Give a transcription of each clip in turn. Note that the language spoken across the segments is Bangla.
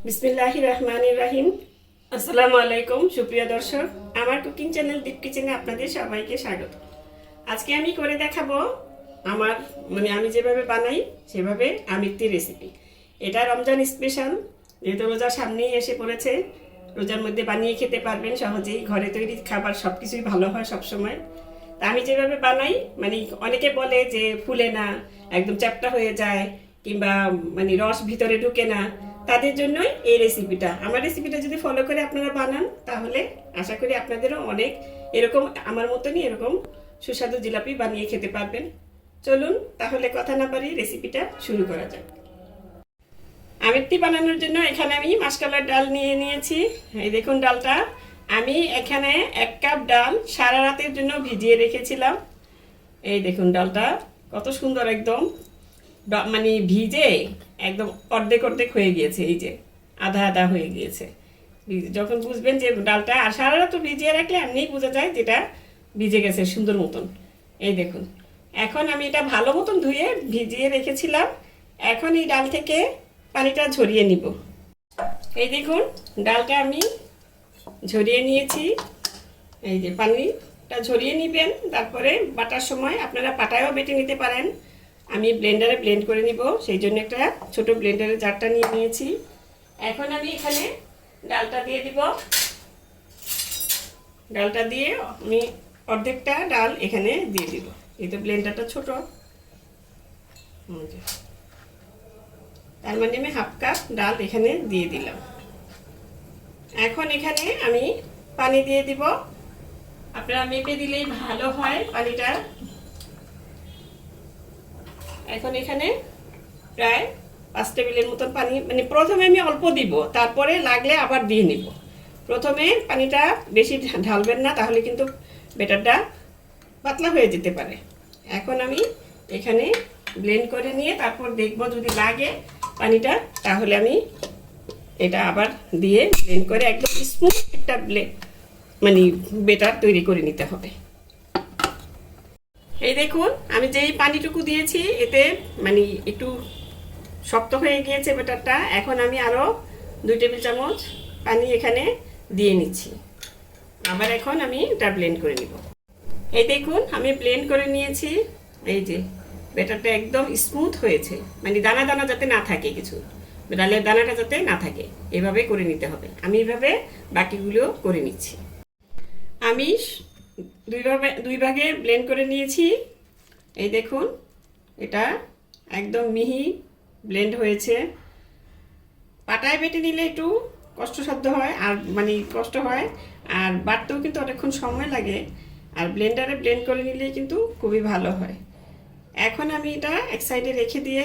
বিসমিল্লাহির রহমানির রহিম। আসসালামু আলাইকুম সুপ্রিয় দর্শক, আমার কুকিং চ্যানেল দীপ কিচেনে আপনাদের সবাইকে স্বাগত। আজকে আমি করে দেখাবো আমার আমি যেভাবে বানাই সেভাবে আমিত্তি রেসিপি। এটা রমজান স্পেশাল, যেহেতু রোজা সামনেই এসে পড়েছে। রোজার মধ্যে বানিয়ে খেতে পারবেন সহজেই, ঘরে তৈরি খাবার সব কিছুই ভালো হয় সবসময়। তা আমি যেভাবে বানাই অনেকে বলে যে ফুলে না, একদম চ্যাপ্টা হয়ে যায়, কিংবা রস ভিতরে ঢুকে না। তাদের জন্যই এই রেসিপিটা। আমার রেসিপিটা যদি ফলো করে আপনারা বানান তাহলে আশা করি আপনাদেরও অনেক এরকম আমার মতনই এরকম সুস্বাদু জিলাপি বানিয়ে খেতে পারবেন। চলুন তাহলে কথা না বাড়িয়ে রেসিপিটা শুরু করা যাক। আমিত্তি বানানোর জন্য এখানে আমি মাসকলাইর ডাল নিয়ে নিয়েছি। এই দেখুন ডালটা আমি এখানে 1 কাপ ডাল সারা রাতের জন্য ভিজিয়ে রেখেছিলাম। এই দেখুন ডালটা কত সুন্দর, একদম ভিজে একদম অর্ধেক অর্ধেক হয়ে গিয়েছে, এই যে আধা আধা হয়ে গিয়েছে। যখন বুঝবেন যে ডালটা আর সারা রাত ভিজিয়ে রাখলে এমনিই বোঝা যায় যেটা ভিজে গেছে সুন্দর মতন। এই দেখুন এখন আমি এটা ভালো মতন ধুয়ে ভিজিয়ে রেখেছিলাম। এখন এই ডাল থেকে পানিটা ঝরিয়ে নিব। এই দেখুন ডালটা আমি ঝরিয়ে নিয়েছি। এই যে পানিটা ঝরিয়ে নেবেন, তারপরে বাটার সময় আপনারা পাটায়ও বেটে নিতে পারেন। আমি ব্লেন্ডারে ব্লেন্ড করে নিব, সেই জন্য একটা ছোট ব্লেন্ডারের জারটা নিয়ে নিয়েছি। এখন আমি এখানে ডালটা দিয়ে দিব। ডালটা দিয়ে আমি অর্ধেকটা ডাল এখানে দিয়ে দিব। এই তো ব্লেন্ডারটা ছোট, তার মানে আমি 1/2 কাপ ডাল এখানে দিয়ে দিলাম। এখন এখানে আমি পানি দিয়ে দিব। আপনারা মেপে দিলেই ভালো হয় পানিটা। এখন এখানে প্রায় 5 টেবিলের মতন পানি, প্রথমে আমি অল্প দিব, তারপরে লাগলে আবার দিয়ে নিব। প্রথমে পানিটা বেশি ঢালবেন না, তাহলে কিন্তু ব্যাটারটা পাতলা হয়ে যেতে পারে। এখন আমি এখানে ব্লেন্ড করে নিয়ে তারপর দেখব যদি লাগে পানিটা, তাহলে আমি এটা আবার দিয়ে ব্লেন্ড করে একদম স্মুথ একটা ব্যাটার তৈরি করে নিতে হবে। এই দেখুন আমি যেই পানিটুকু দিয়েছি এতে একটু শক্ত হয়ে গিয়েছে ব্যাটারটা। এখন আমি আরও 2 টেবিল চামচ পানি এখানে দিয়ে নিচ্ছি। আবার এখন আমি এটা ব্লেন্ড করে নিব। এই দেখুন আমি ব্লেন্ড করে নিয়েছি। এই যে ব্যাটারটা একদম স্মুথ হয়েছে, দানা দানা যাতে না থাকে, কিছু ডালের দানাটা যাতে না থাকে, এভাবে করে নিতে হবে। আমি এভাবে বাকিগুলো করে নিচ্ছি। আমি দুই ভাগে ব্লেন্ড করে নিয়েছি। এই দেখুন এটা একদম মিহি ব্লেন্ড হয়েছে। পাটায় বেটে নিলে একটু কষ্টসাধ্য হয়, আর কষ্ট হয়, আর বাটতেও কিন্তু অনেকক্ষণ সময় লাগে। আর ব্লেন্ডারে ব্লেন্ড করে নিলে কিন্তু খুবই ভালো হয়। এখন আমি এটা এক সাইডে রেখে দিয়ে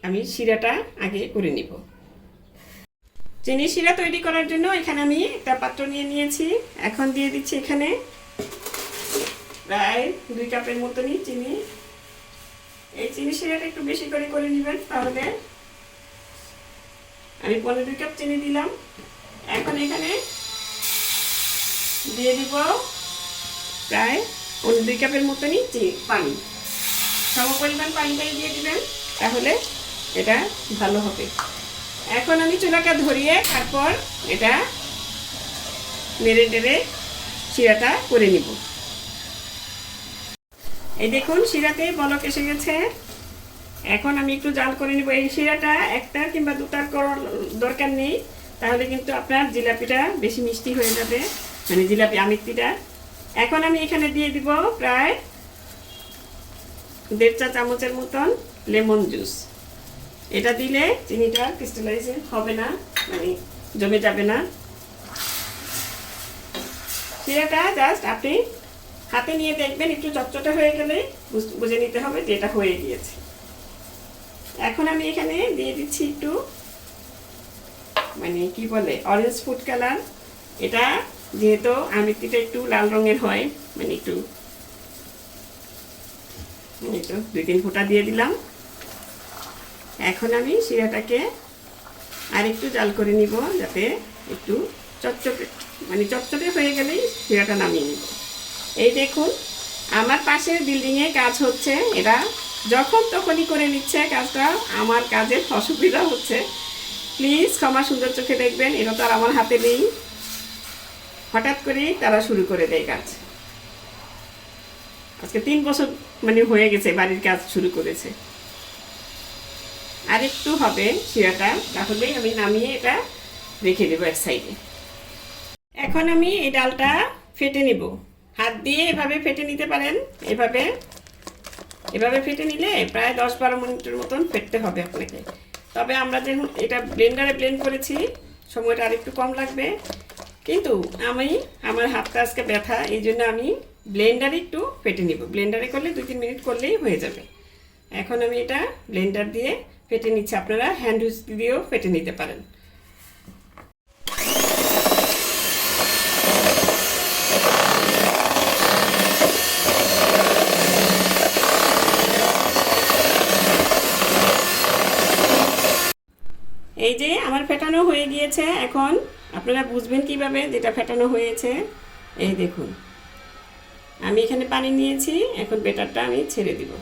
আমি শিরাটা আগে করে নিব। চিনি শিরা তৈরি করার জন্য এখানে আমি একটা পাত্র নিয়ে নিয়েছি। এখন দিয়ে দিচ্ছি এখানে প্রায় 2 কাপের মতনই চিনি। এই চিনি শিরাটা একটু বেশি করে নেবেন, তাহলে আমি 2 কাপ চিনি দিলাম। এখন এখানে দিয়ে দিব প্রায় 2 কাপের মতনই পানি। সম পরিমাণ পানিটাই দিয়ে দিবেন, তাহলে এটা ভালো হবে। এখন আমি চুলাটা ধরিয়ে তারপর এটা নেড়ে নেড়ে শিরাটা করে নিব। এই দেখুন শিরাতে বলক এসে গেছে। এখন আমি একটু জাল করে নিব। এই শিরাটা 1টা কিংবা 2টার করার দরকার নেই, তাহলে কিন্তু আপনার জিলাপিটা বেশি মিষ্টি হয়ে যাবে, জিলাপি আমিত্তিটা। এখন আমি এখানে দিয়ে দিব প্রায় 1.5 চা চামচের মতন লেমন জুস। এটা দিলে চিনিটা ক্রিস্টালাইজ হবে না, জমে যাবে না। শিরাটা জাস্ট আপনি হাতে নিয়ে দেখবেন, একটু চটচটে হয়ে গেলে বুঝে নিতে হবে যে এটা হয়ে গিয়েছে। এখন আমি এখানে দিয়ে দিচ্ছি একটু কি বলে অরেঞ্জ ফুড কালার। এটা যেহেতু আমিত্তিটা একটু লাল রঙের হয়, একটু 2-3 ফোঁটা দিয়ে দিলাম। এখন আমি শিরাটাকে আর একটু জাল করে নিব, যাতে একটু চটচটে হয়ে গেলেই শিরাটা নামিয়ে নিব। এই দেখুন আমার পাশের বিল্ডিংয়ে কাজ হচ্ছে, এরা যখন তখনই করে নিচ্ছে কাজটা। আমার কাজের অসুবিধা হচ্ছে, প্লিজ ক্ষমা সুন্দর চোখে দেখবেন, এটা তো আর আমার হাতে নেই, হঠাৎ করেই তারা শুরু করে দেয় কাজ। আজকে 3 বছর মানে হয়ে গেছে বাড়ির কাজ শুরু করেছে। আর একটু হবে শিরাটা, তাহলেই আমি নামিয়ে এটা রেখে দেবো এক সাইডে। এখন আমি এই ডালটা ফেটে নিব, হাত দিয়ে এভাবে ফেটে নিতে পারেন। এভাবে এভাবে ফেটে নিলে প্রায় 10-12 মিনিটের মতন ফেটতে হবে আপনাকে। তবে আমরা যখন এটা ব্লেন্ডারে ব্লেন্ড করেছি সময়টা আর একটু কম লাগবে, কিন্তু আমার হাতটা আজকে ব্যথা, এই জন্য আমি ব্লেন্ডারে একটু ফেটে নিব। ব্লেন্ডারে করলে 2-3 মিনিট করলেই হয়ে যাবে। এখন আমি এটা ব্লেন্ডার দিয়ে ফেটে নিচ্ছি, আপনারা হ্যান্ড হুইস্ক দিয়েও ফেটে নিতে পারেন। এই যে আমার ফেটানো হয়ে গিয়েছে। এখন আপনারা বুঝবেন কিভাবে যেটা ফেটানো হয়েছে। এই দেখুন, আমি এখানে পানি নিয়েছি, এখন বেটারটা আমি ছেড়ে দিব।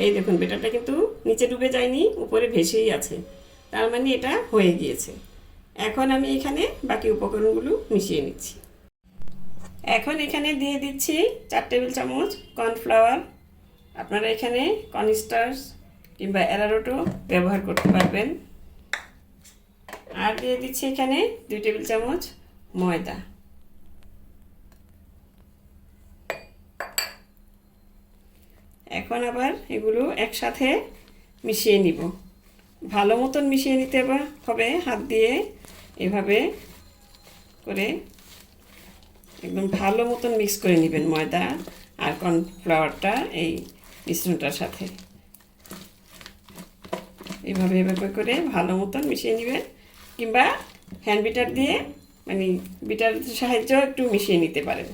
এই দেখুন, বেটারটা কিন্তু নিচে ডুবে যায়নি, উপরে ভেসেই আছে, তার মানে এটা হয়ে গিয়েছে। এখন আমি এখানে বাকি উপকরণগুলো মিশিয়ে নিচ্ছি। এখন এখানে দিয়ে দিচ্ছি 4 টেবিল চামচ কর্নফ্লাওয়ার। আপনারা এখানে কর্নস্টার্চ কিংবা অ্যারারুটও ব্যবহার করতে পারবেন। আর দিয়ে দিচ্ছি এখানে 2 টেবিল চামচ ময়দা। এখন আবার এগুলো একসাথে মিশিয়ে নিব, ভালো মতন মিশিয়ে নিতে হবে হাত দিয়ে, এভাবে করে একদম ভালো মতন মিক্স করে নেবেন ময়দা আর কর্নফ্লাওয়ারটা এই মিশ্রণটার সাথে। এভাবে করে ভালো মতন মিশিয়ে নেবেন, কিংবা হ্যান্ড বিটার দিয়ে মানে বিটার সাহায্যেও একটু মিশিয়ে নিতে পারেন।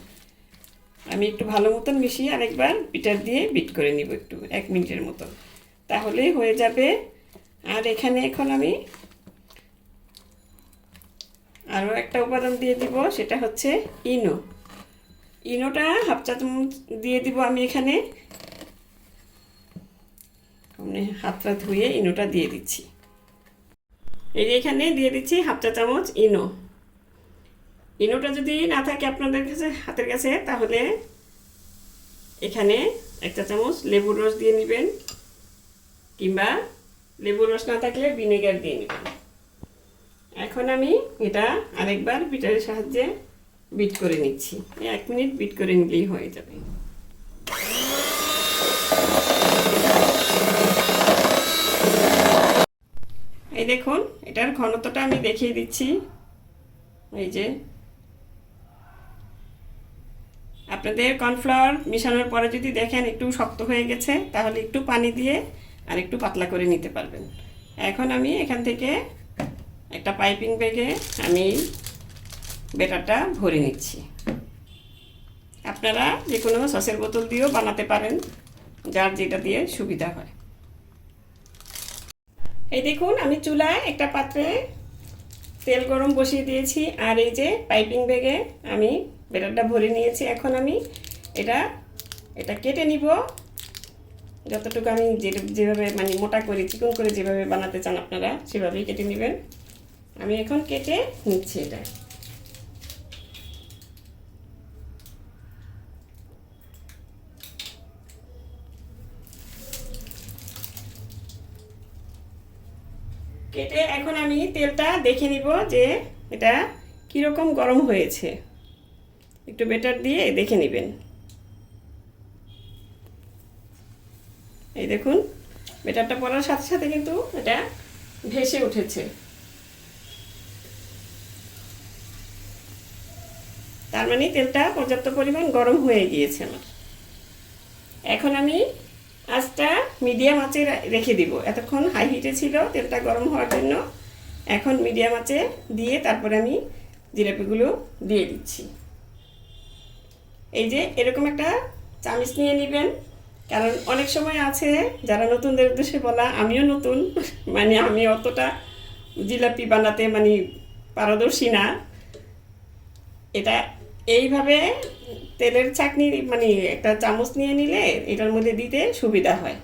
আমি একটু ভালো মতন মিশিয়ে আরেকবার বিটার দিয়ে বিট করে নিব একটু 1 মিনিটের মতো, তাহলেই হয়ে যাবে। আর এখানে এখন আমি আরও একটা উপাদান দিয়ে দিব, সেটা হচ্ছে ইনো। ইনোটা 1/2 চা চামচ দিয়ে দিব আমি এখানে, হাতটা ধুয়ে ইনোটা দিয়ে দিচ্ছি। এই যে এখানে দিয়ে দিচ্ছি 1/2 চা চামচ ইনো। ইনোটা যদি না থাকে আপনাদের কাছে হাতের কাছে, তাহলে এখানে 1 চা চামচ লেবুর রস দিয়ে নেবেন, কিংবা লেবুর রস না থাকলে ভিনেগার দিয়ে নেবেন। এখন আমি এটা আরেকবার বিটারের সাহায্যে বিট করে নিচ্ছি। 1 মিনিট বিট করে নিলেই হয়ে যাবে। এই দেখুন, এটার ঘনত্বটা আমি দেখিয়ে দিচ্ছি। এই যে আপনাদের কর্নফ্লাওয়ার মিশানোর পরে যদি দেখেন একটু শক্ত হয়ে গেছে, তাহলে একটু পানি দিয়ে আর একটু পাতলা করে নিতে পারবেন। এখন আমি এখান থেকে একটা পাইপিং ব্যাগে আমি ব্যাটারটা ভরে নিচ্ছি। আপনারা যে কোনো সসের বোতল দিয়েও বানাতে পারেন, যার যেটা দিয়ে সুবিধা হয়। এই দেখুন, আমি চুলায় একটা পাত্রে তেল গরম বসিয়ে দিয়েছি, আর এই যে পাইপিং ব্যাগে আমি ব্যাটারটা ভরে নিয়েছি। এখন আমি এটা কেটে নিব, যতটুকু আমি যেভাবে মানে মোটা করে চিকন করে যেভাবে বানাতে চান আপনারা সেভাবেই কেটে নেবেন। আমি এখন কেটে নিচ্ছি এটা। কেটে এখন আমি তেলটা দেখে নিব যে এটা কীরকম গরম হয়েছে, একটু ব্যাটার দিয়ে দেখে নেবেন। এই দেখুন, ব্যাটারটা পড়ার সাথে সাথে কিন্তু এটা ভেসে উঠেছে, তার মানে তেলটা পর্যাপ্ত পরিমাণ গরম হয়ে গিয়েছে আমার। এখন আমি আঁচটা মিডিয়াম আঁচে রেখে দিব। এতক্ষণ হাই হিটে ছিল তেলটা গরম হওয়ার জন্য, এখন মিডিয়াম আঁচে দিয়ে তারপরে আমি জিলাপিগুলো দিয়ে দিচ্ছি। এই যে এরকম একটা চামচ নিয়ে নেবেন, কারণ অনেক সময় আছে যারা নতুনদের উদ্দেশ্যে বলা, আমিও নতুন, মানে আমি অতটা জিলাপি বানাতে মানে পারদর্শী না। এটা এইভাবে তেলের চাকনি মানে একটা চামচ নিয়ে নিলে এটার মধ্যে দিতে সুবিধা হয়।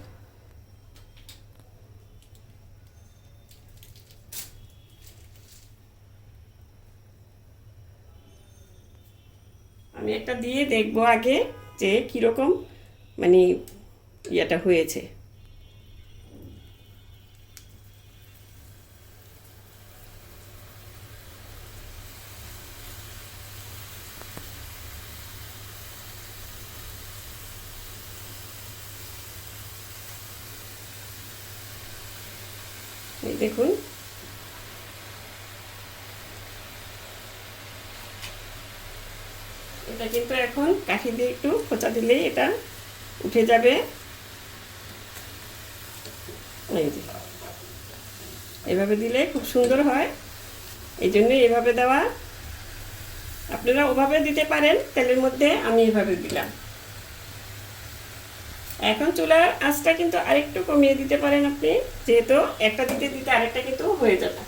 আমি একটা দিয়ে দেখবো আগে যে কীরকম মানে ইয়েটা হয়েছে। এই দেখুন, এটা কিন্তু এখন কাঠি দিয়ে একটু খোঁচা দিলেই এটা উঠে যাবে। এই যে এভাবে দিলে খুব সুন্দর হয়, এই জন্য এভাবে দেওয়া। আপনারা ওভাবে দিতে পারেন তেলের মধ্যে, আমি এভাবে দিলাম। এখন চুলার আঁচটা কিন্তু আরেকটু কমিয়ে দিতে পারেন আপনি, যেহেতু একটা দিতে দিতে আরেকটা কিন্তু হয়ে যাবে।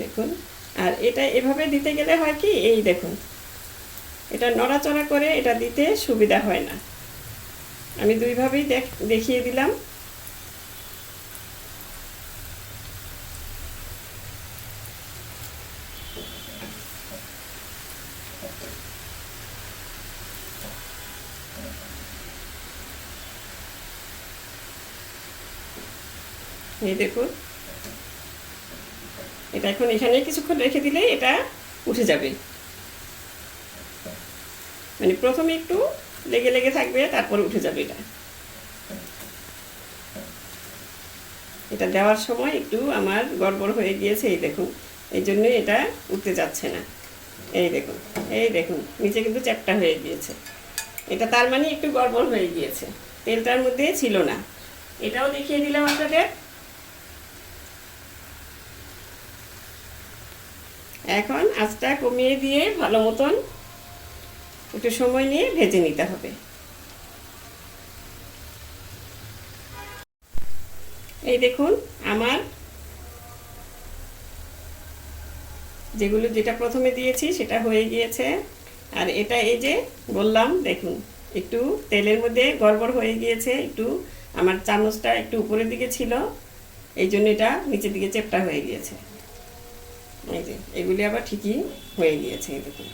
দেখুন, আর এটা এভাবে দিতে গেলে হয় কি, এই দেখুন এটা নড়াচড়া করে এটা দিতে সুবিধা হয় না। আমি দুইভাবেই দেখিয়ে দিলাম। এই দেখুন, এটা এখন এখানে কিছুক্ষণ রেখে দিলে এটা উঠে যাবে। মানে প্রথমে একটু লেগে লেগে থাকবে, তারপর উঠে যাবে। এটা দেওয়ার সময় একটু আমার গড়বড় হয়ে গিয়েছে, এই দেখুন, এই জন্যই এটা উঠতে যাচ্ছে না। এই দেখুন, এই দেখুন নিচে কিন্তু চ্যাপটা হয়ে গিয়েছে। এটা তার মানে একটু গড়বড় হয়ে গিয়েছে, তেলটার মধ্যে ছিল না। এটাও দেখিয়ে দিলাম আপনাদের। এখন আঁচটা কমিয়ে দিয়ে ভালো মতন একটু সময় নিয়ে ভেজে নিতে হবে। এই দেখুন, আমার যেটা প্রথমে দিয়েছি সেটা হয়ে গিয়েছে। আর এটা এই যে বললাম, দেখুন একটু তেলের মধ্যে গড়বড় হয়ে গিয়েছে, একটু আমার চামচটা একটু উপরের দিকে ছিল, এই জন্য এটা নিচের দিকে চেপটা হয়ে গিয়েছে। এই যে এগুলি আবার ঠিকই হয়ে গিয়েছে। এই দেখুন,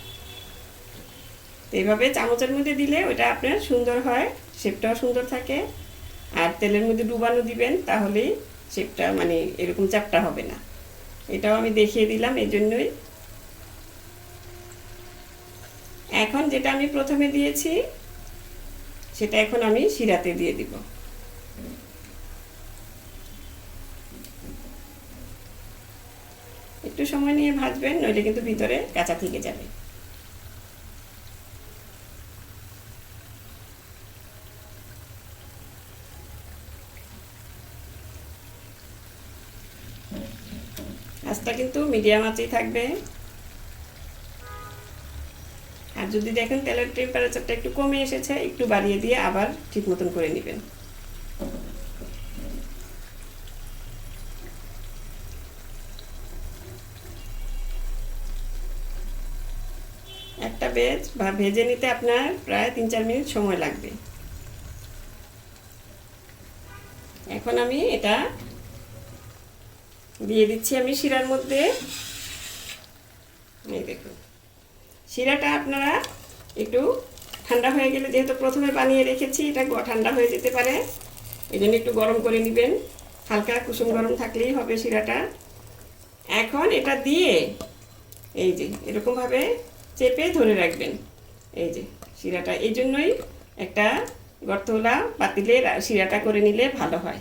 এইভাবে চামচের মধ্যে দিলে ওটা আপনার সুন্দর হয়, শেপটাও সুন্দর থাকে। আর তেলের মধ্যে ডুবানো দিবেন, তাহলেই শেপটা মানে এরকম চ্যাপটা হবে না। এটাও আমি দেখিয়ে দিলাম এই জন্যই। এখন যেটা আমি প্রথমে দিয়েছি সেটা এখন আমি শিরাতে দিয়ে দিব। একটু সময় নিয়ে ভাজবেন, নইলে কিন্তু ভিতরে কাঁচা থেকে যাবে। আঁচটা কিন্তু মিডিয়াম আঁচেই থাকবে। আর যদি দেখেন তেলের টেম্পারেচারটা একটু কমে এসেছে, একটু বাড়িয়ে দিয়ে আবার ঠিক মতন করে নেবেন। একটা ভেজে নিতে আপনার প্রায় 3-4 মিনিট সময় লাগবে। এখন আমি এটা দিয়ে দিচ্ছি আমি শিরার মধ্যে। এই দেখুন, শিরাটা আপনারা একটু ঠান্ডা হয়ে গেলে, যেহেতু প্রথমে বানিয়ে রেখেছি, এটা ঠান্ডা হয়ে যেতে পারে, এই জন্য একটু গরম করে নেবেন। হালকা কুসুম গরম থাকলেই হবে শিরাটা। এখন এটা দিয়ে এই যে এরকমভাবে চেপে ধরে রাখবেন। এই যে শিরাটা, এই জন্যই একটা গর্তওয়ালা পাতিলে শিরাটা করে নিলে ভালো হয়।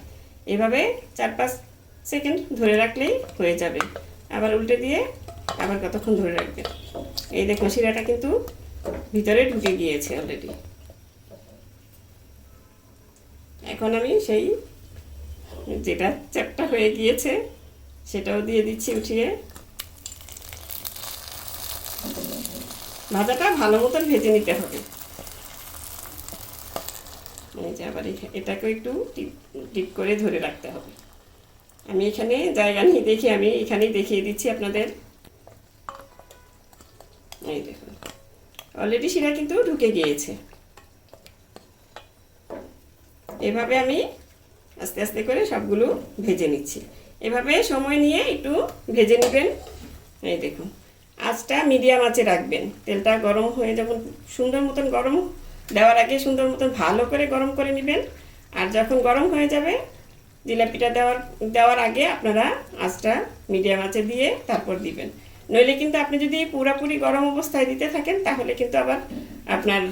এভাবে 4-5 সেকেন্ড ধরে রাখলেই হয়ে যাবে। আবার উল্টে দিয়ে আবার কতক্ষণ ধরে রাখবেন। এই দেখুন, শিরাটা কিন্তু ভিতরে ঢুকে গিয়েছে অলরেডি। এখন আমি সেই যেটা চ্যাপটা হয়ে গিয়েছে সেটাও দিয়ে দিচ্ছি উঠিয়ে। ভাজাটা ভালো মতন ভেজে নিতে হবে। এই যে আবার এটাকে একটু টিপ করে ধরে রাখতে হবে। আমি এখানে জায়গা নিয়ে দেখি, আমি এখানেই দেখিয়ে দিচ্ছি আপনাদের। এই দেখুন, অলরেডি শিরা কিন্তু ঢুকে গিয়েছে। এভাবে আমি আস্তে আস্তে করে সবগুলো ভেজে নিচ্ছি। এভাবে সময় নিয়ে একটু ভেজে নেবেন। এই দেখুন, আঁচটা মিডিয়াম আঁচে রাখবেন। তেলটা গরম হয়ে যখন সুন্দর মতন গরম দেওয়ার আগে সুন্দর মতন ভালো করে গরম করে নেবেন। আর যখন গরম হয়ে যাবে জিলাপিটা দেওয়ার আগে আপনারা আঁচটা মিডিয়াম আঁচে দিয়ে তারপর দিবেন। নইলে কিন্তু আপনি যদি পুরোপুরি গরম অবস্থায় দিতে থাকেন তাহলে কিন্তু আবার আপনার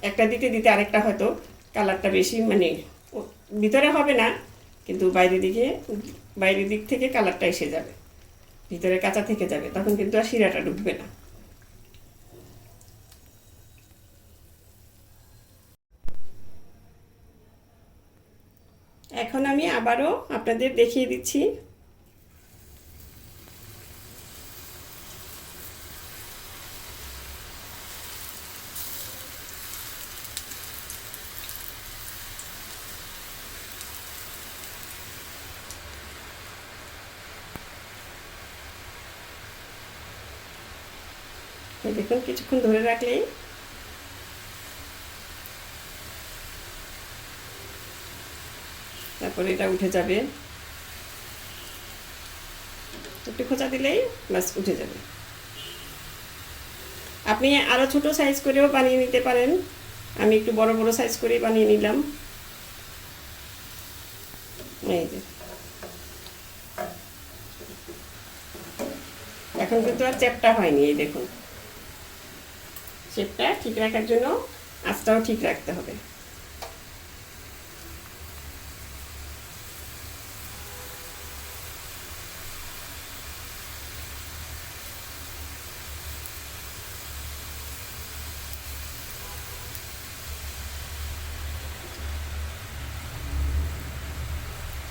একটা দিতে দিতে আরেকটা হয়তো কালারটা বেশি মানে ভিতরে হবে না, কিন্তু বাইরের দিক থেকে কালারটা এসে যাবে, ভিতরে কাঁচা থেকে যাবে, তখন কিন্তু আর শিরাটা ঢুকবে না। এখন আমি আবারও আপনাদের দেখিয়ে দিচ্ছি। দেখুন, কিছুক্ষণ ধরে রাখলেই তারপরে এটা উঠে যাবে। একটু খোঁচা দিলেই বাস উঠে যাবে। আপনি আরও ছোট সাইজ করেও বানিয়ে নিতে পারেন। আমি একটু বড় বড় সাইজ করেই বানিয়ে নিলাম। এই যে এখন কিন্তু আর চ্যাপটা হয়নি। এই দেখুন, শেপটা ঠিক রাখার জন্য আঁচটাও ঠিক রাখতে হবে।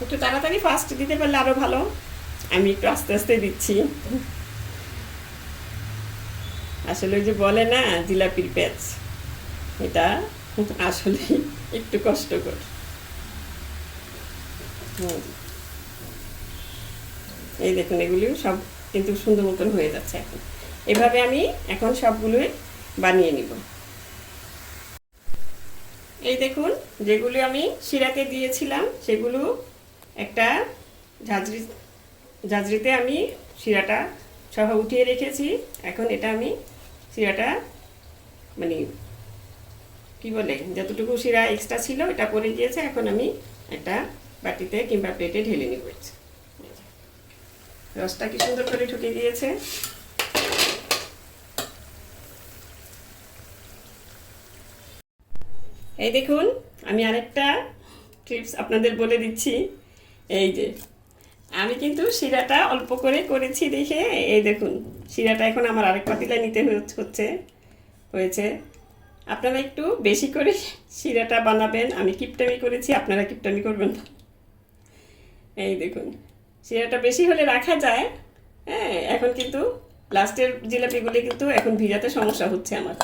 একটু তাড়াতাড়ি ফাস্ট দিতে পারলে আরো ভালো। আমি একটু আস্তে আস্তে দিচ্ছি। আসলে ওই যে বলে না জিলাপির প্যাচ, এটা আসলে একটু কষ্টকর। এই দেখুন, এগুলি সব কিন্তু সুন্দর মতন হয়ে যাচ্ছে। এখন এভাবে আমি এখন সবগুলোই বানিয়ে নিব। এই দেখুন, যেগুলো আমি শিরাতে দিয়েছিলাম সেগুলো একটা ঝাঁঝরিতে আমি শিরাটা সহ উঠিয়ে রেখেছি। এখন এটা আমি শিরাটা মানে কি বলে, যতটুকু শিরা এক্সট্রা ছিল এটা পড়ে গিয়েছে। এখন আমি একটা বাটিতে কিংবা প্লেটে ঢেলে নিব। রসটা কি সুন্দর করে ঢুকে গিয়েছে। এই দেখুন, আমি আরেকটা টিপস আপনাদের বলে দিচ্ছি। এই যে আমি কিন্তু শিরাটা অল্প করে করেছি দেখে এই দেখুন, শিরাটা এখন আমার আরেক পাতিলা নিতে হয়েছে। আপনারা একটু বেশি করে শিরাটা বানাবেন। আমি কিপটামি করেছি, আপনারা কিপটামি করবেন না। এই দেখুন, শিরাটা বেশি হলে রাখা যায়। হ্যাঁ, এখন কিন্তু লাস্টের জিলাপিগুলি কিন্তু এখন ভিজাতে সমস্যা হচ্ছে আমার।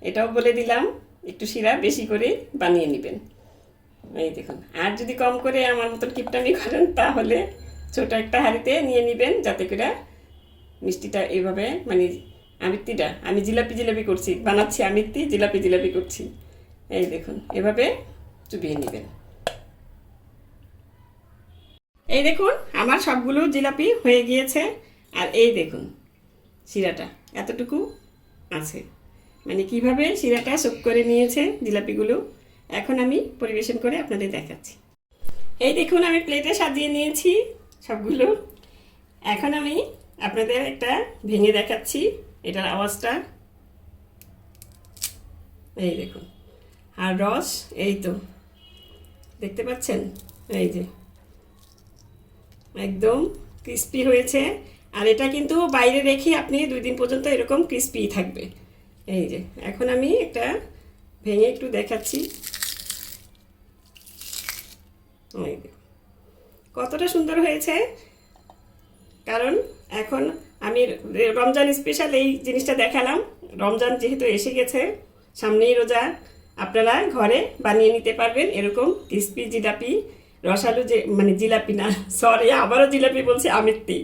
এটাও বলে দিলাম, একটু শিরা বেশি করে বানিয়ে নেবেন। এই দেখুন, আর যদি কম করে আমার মতন কিপটামি করেন তাহলে ছোট একটা হাঁড়িতে নিয়ে নেবেন, যাতে করে মিষ্টিটা এইভাবে মানে আমিত্তিটা আমি জিলাপি করছি, বানাচ্ছি আমিত্তি, জিলাপি করছি। এই দেখুন, এভাবে চুবিয়ে নেবেন। এই দেখুন, আমার সবগুলো জিলাপি হয়ে গিয়েছে। আর এই দেখুন, শিরাটা এতটুকু আছে, মানে কিভাবে শিরাটা সোক করে নিয়েছে জিলাপিগুলো। এখন আমি পরিবেশন করে আপনাদের দেখাচ্ছি। এই দেখুন, আমি প্লেটে সাজিয়ে নিয়েছি সবগুলো। এখন আমি আপনাদের একটা ভেঙে দেখাচ্ছি এটার আওয়াজটা। এই দেখুন, আর রস এই তো দেখতে পাচ্ছেন, এই যে একদম ক্রিস্পি হয়েছে। আর এটা কিন্তু বাইরে রেখে আপনি 2 দিন পর্যন্ত এরকম ক্রিস্পি থাকবে। এই যে এখন আমি একটা ভেঙে একটু দেখাচ্ছি। কতটা সুন্দর হয়েছে। কারণ এখন আমি রমজান স্পেশাল এই জিনিসটা দেখালাম। রমজান যেহেতু এসে গেছে, সামনেই রোজা, আপনারা ঘরে বানিয়ে নিতে পারবেন এরকম ক্রিস্পি জিলাপি, রসালো যে মানে জিলাপি না, সরি আবারও জিলাপি বলছি, আমিত্তি,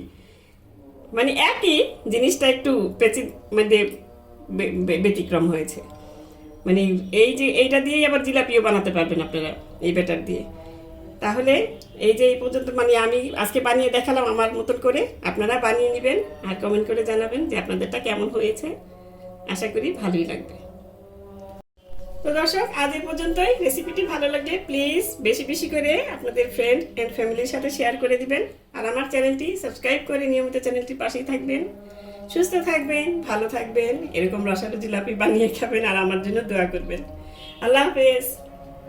মানে একই জিনিসটা একটু মানে ব্যতিক্রম হয়েছে। মানে এই যে এইটা দিয়েই আবার জিলাপিও বানাতে পারবেন আপনারা এই ব্যাটার দিয়ে। তাহলে এই যে এই পর্যন্ত মানে আমি আজকে বানিয়ে দেখালাম আমার মতন করে, আপনারা বানিয়ে নেবেন আর কমেন্ট করে জানাবেন যে আপনাদেরটা কেমন হয়েছে। আশা করি ভালোই লাগবে। তো দর্শক, আজ এই পর্যন্তই। রেসিপিটি ভালো লাগলে প্লিজ বেশি বেশি করে আপনাদের ফ্রেন্ড অ্যান্ড ফ্যামিলির সাথে শেয়ার করে দিবেন। আর আমার চ্যানেলটি সাবস্ক্রাইব করে নিয়মিত চ্যানেলটির পাশেই থাকবেন। সুস্থ থাকবেন, ভালো থাকবেন, এরকম রসালো জিলাপি বানিয়ে খাবেন আর আমার জন্য দোয়া করবেন। আল্লাহ হাফেজ।